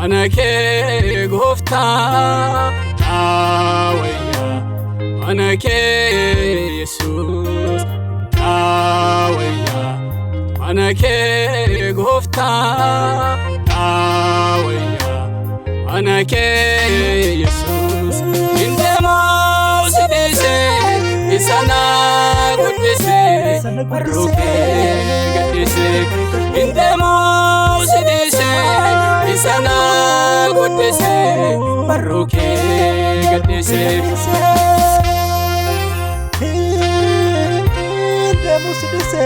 Anake gofta awaya Anake Jesus awaya Anake gofta awaya Anake Jesus indemo sidise isana gudise baruke gadise indemo sidise isana gudise baruke gadise indemo sidise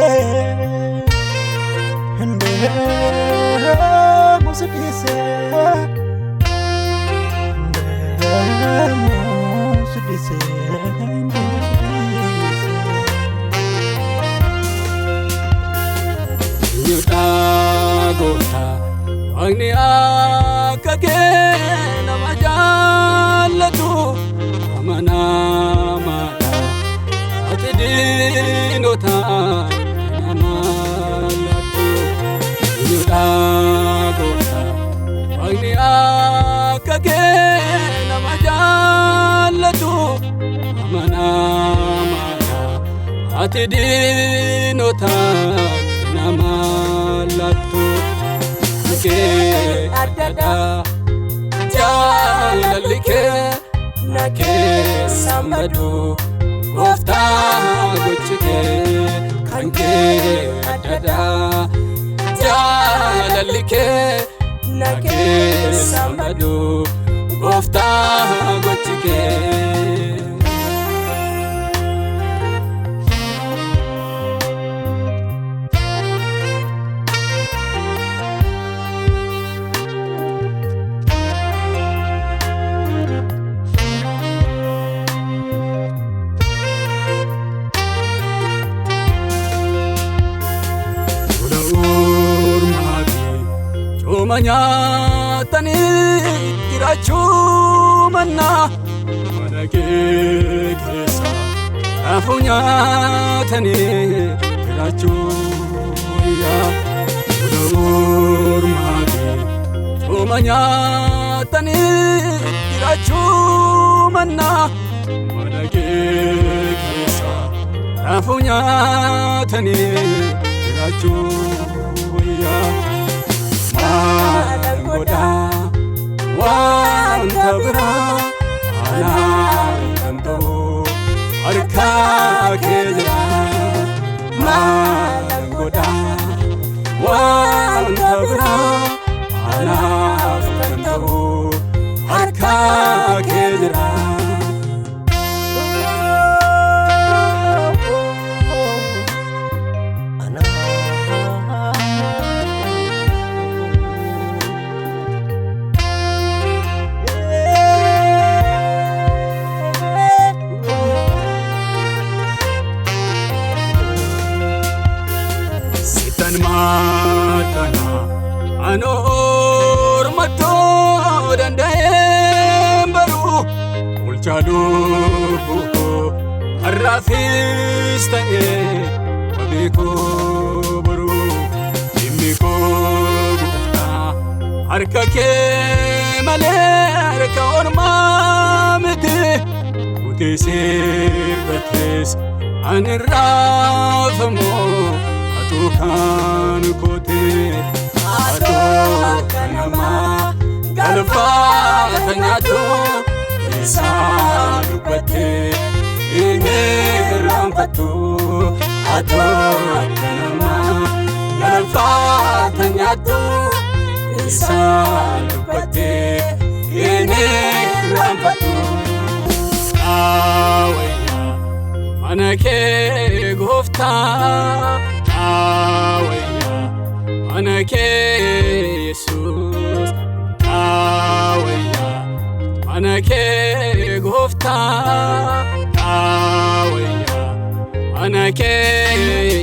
indemo sidise Yuta gota agni akake namajallatu amana mata atidinota namalatu Yuta gota agni akake namajallatu amana mata atidinota namalatu ke adada jalalike nake samadu gofta gochike kanke adada jalalike nake samadu gofta gochike Manya tani kirachu manna manake kesa afunya tani kirachu ya ulur magi manya tani kirachu manna manake kesa afunya tani kirachu ya Malangoda wantabra alanto arka kejra Malangoda wantabra alanto arka kejra matana anor mato dandaem baru ulchadu buko arrafis tae abiko baru imiko buka arkake male arka orma mete utesir bates anrafmo kan kote ato kanama galfa tanyato isanu pate ineram patu ato kanama galfa tanyato isanu pate Anake gofta awaya Anake Jesus awaya Anake gofta awaya Anake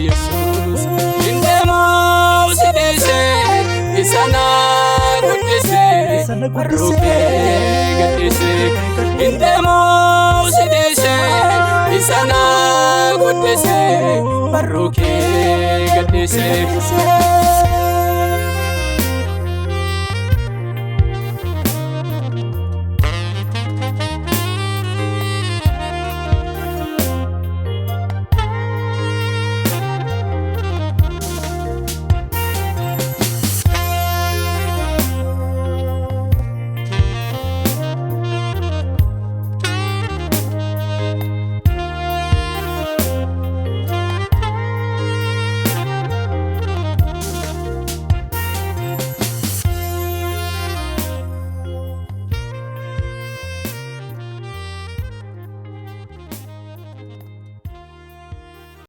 Jesus indemo sidise isana gudise ruke gadise indemo sidise isana gudise ruke gadise